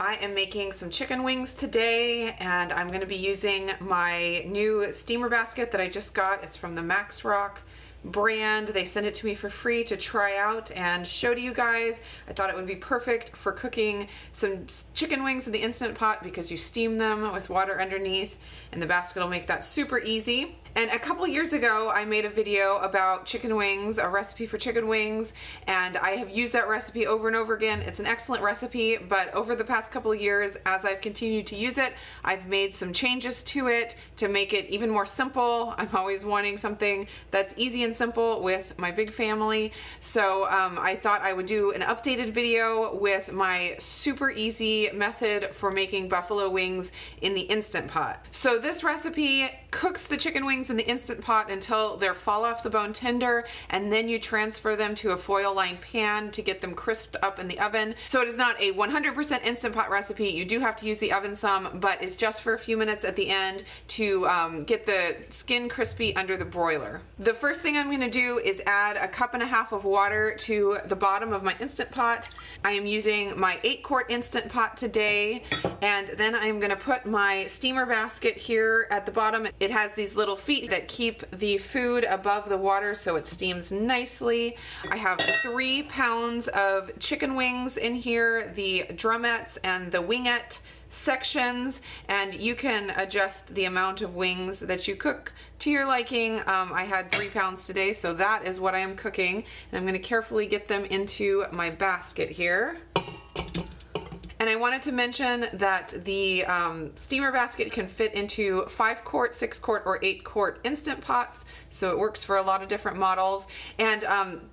I am making some chicken wings today, and I'm going to be using my new steamer basket that I just got. It's from the Maxrock brand. They sent it to me for free to try out and show to you guys. I thought it would be perfect for cooking some chicken wings in the Instant Pot because you steam them with water underneath, and the basket will make that super easy. And a couple years ago, I made a video about chicken wings, a recipe for chicken wings, and I have used that recipe over and over again. It's an excellent recipe, but over the past couple of years, as I've continued to use it, I've made some changes to it to make it even more simple. I'm always wanting something that's easy and simple with my big family. So I thought I would do an updated video with my super easy method for making buffalo wings in the Instant Pot. So this recipe cooks the chicken wings in the Instant Pot until they're fall off the bone tender, and then you transfer them to a foil lined pan to get them crisped up in the oven. So it is not a 100% Instant Pot recipe. You do have to use the oven some, but it's just for a few minutes at the end to get the skin crispy under the broiler. The first thing I'm going to do is add a cup and a half of water to the bottom of my Instant Pot. I am using my 8-quart Instant Pot today, and then I'm going to put my steamer basket here at the bottom. It has these little feet that keep the food above the water so it steams nicely. I have 3 pounds of chicken wings in here, the drumettes and the wingette sections, and you can adjust the amount of wings that you cook to your liking. I had 3 pounds today, so that is what I am cooking, and I'm going to carefully get them into my basket here. And I wanted to mention that the steamer basket can fit into 5-quart, 6-quart, or 8-quart Instant Pots, so it works for a lot of different models. And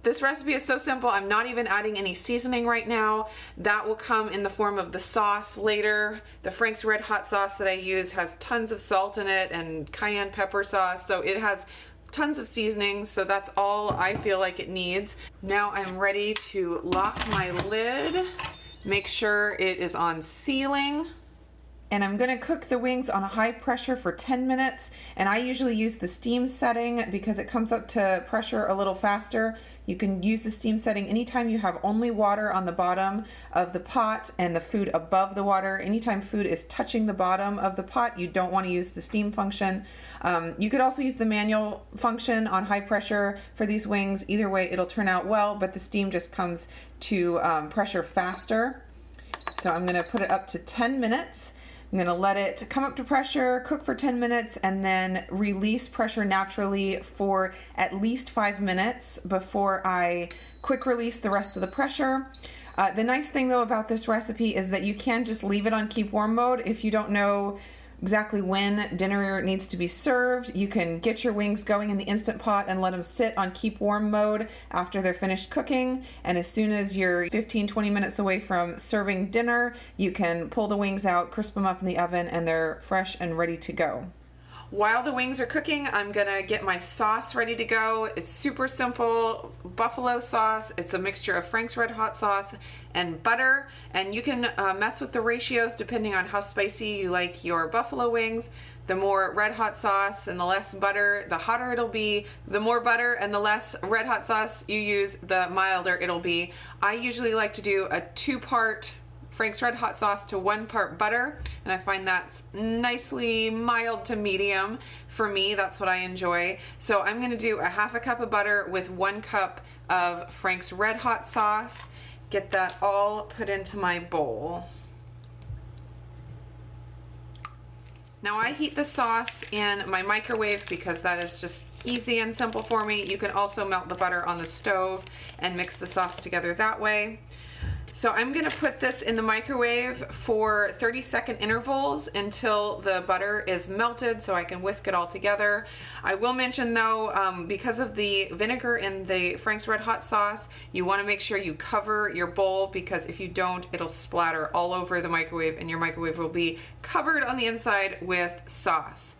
this recipe is so simple, I'm not even adding any seasoning right now. That will come in the form of the sauce later. The Frank's Red Hot sauce that I use has tons of salt in it and cayenne pepper sauce, so it has tons of seasonings, so that's all I feel like it needs. Now I'm ready to lock my lid. Make sure it is on sealing, and I'm going to cook the wings on a high pressure for 10 minutes, and I usually use the steam setting because it comes up to pressure a little faster. You can use the steam setting anytime you have only water on the bottom of the pot and the food above the water. Anytime food is touching the bottom of the pot, you don't want to use the steam function. You could also use the manual function on high pressure for these wings. Either way, it'll turn out well, but the steam just comes to pressure faster. So I'm going to put it up to 10 minutes. I'm going to let it come up to pressure, cook for 10 minutes, and then release pressure naturally for at least 5 minutes before I quick release the rest of the pressure. The nice thing though about this recipe is that you can just leave it on keep warm mode if you don't know exactly when dinner needs to be served. You can get your wings going in the Instant Pot and let them sit on keep warm mode after they're finished cooking, and as soon as you're 15-20 minutes away from serving dinner, you can pull the wings out, crisp them up in the oven, and they're fresh and ready to go. While the wings are cooking, I'm gonna get my sauce ready to go. It's super simple, buffalo sauce. It's a mixture of Frank's Red Hot sauce and butter, and you can mess with the ratios depending on how spicy you like your buffalo wings. The more red hot sauce and the less butter, the hotter it'll be. The more butter and the less red hot sauce you use, the milder it'll be. I usually like to do a 2-part Frank's Red Hot sauce to 1 part butter, and I find that's nicely mild to medium for me. That's what I enjoy. So I'm going to do a 1/2 cup of butter with 1 cup of Frank's Red Hot sauce. Get that all put into my bowl. Now I heat the sauce in my microwave because that is just easy and simple for me. You can also melt the butter on the stove and mix the sauce together that way. So I'm going to put this in the microwave for 30-second intervals until the butter is melted so I can whisk it all together. I will mention though, because of the vinegar in the Frank's Red Hot sauce, you want to make sure you cover your bowl, because if you don't, it'll splatter all over the microwave and your microwave will be covered on the inside with sauce.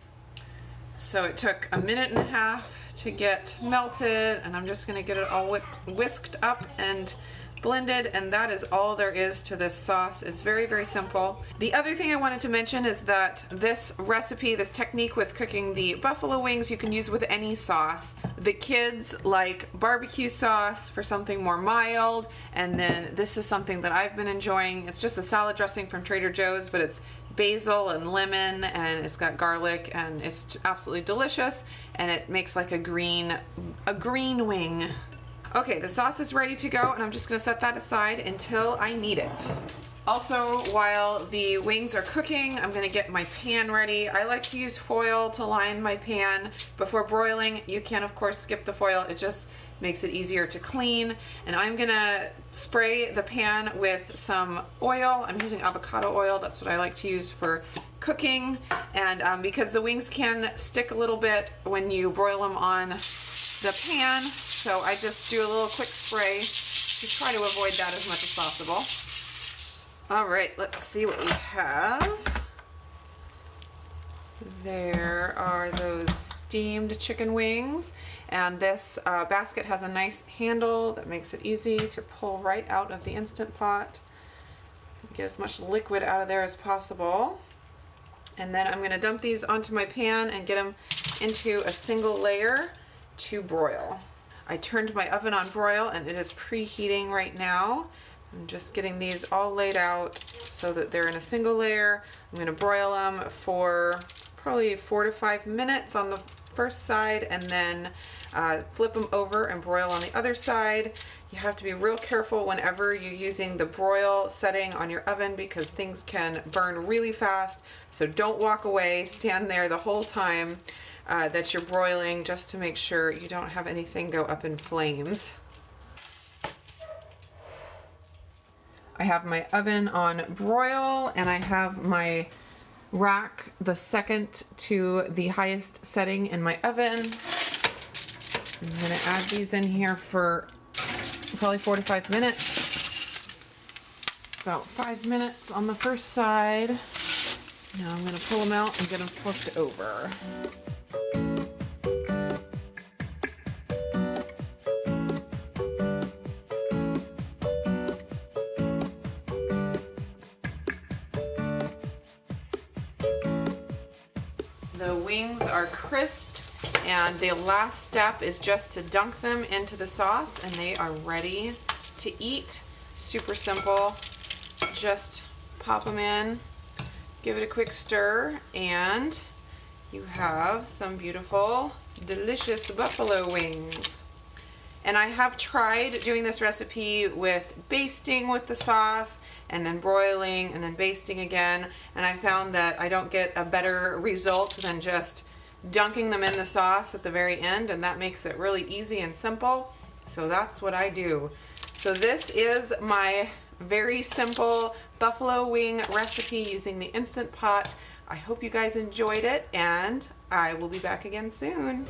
So it took 1.5 minutes to get melted, and I'm just going to get it all whisked up and blended, and that is all there is to this sauce. It's very, very simple. The other thing I wanted to mention is that this recipe, this technique with cooking the buffalo wings, you can use with any sauce. The kids like barbecue sauce for something more mild, and then this is something that I've been enjoying. It's just a salad dressing from Trader Joe's, but it's basil and lemon, and it's got garlic, and it's absolutely delicious, and it makes like a green wing. Okay, the sauce is ready to go, and I'm just gonna set that aside until I need it. Also, while the wings are cooking, I'm gonna get my pan ready. I like to use foil to line my pan before broiling. You can, of course, skip the foil. It just makes it easier to clean. And I'm gonna spray the pan with some oil. I'm using avocado oil. That's what I like to use for cooking. And because the wings can stick a little bit when you broil them on the pan, so I just do a little quick spray to try to avoid that as much as possible. All right, let's see what we have. There are those steamed chicken wings, and this basket has a nice handle that makes it easy to pull right out of the Instant Pot. Get as much liquid out of there as possible. And then I'm gonna dump these onto my pan and get them into a single layer to broil. I turned my oven on broil, and it is preheating right now. I'm just getting these all laid out so that they're in a single layer. I'm gonna broil them for probably 4 to 5 minutes on the first side, and then flip them over and broil on the other side. You have to be real careful whenever you're using the broil setting on your oven, because things can burn really fast. So don't walk away, stand there the whole time that you're broiling, just to make sure you don't have anything go up in flames. I have my oven on broil, and I have my rack the second to the highest setting in my oven. I'm gonna add these in here for probably 4 to 5 minutes. About 5 minutes on the first side. Now I'm gonna pull them out and get them flipped over. The wings are crisped, and the last step is just to dunk them into the sauce, and they are ready to eat. Super simple. Just pop them in, give it a quick stir, and you have some beautiful, delicious buffalo wings. And I have tried doing this recipe with basting with the sauce, and then broiling, and then basting again, and I found that I don't get a better result than just dunking them in the sauce at the very end, and that makes it really easy and simple. So that's what I do. So this is my very simple buffalo wing recipe using the Instant Pot. I hope you guys enjoyed it, and I will be back again soon.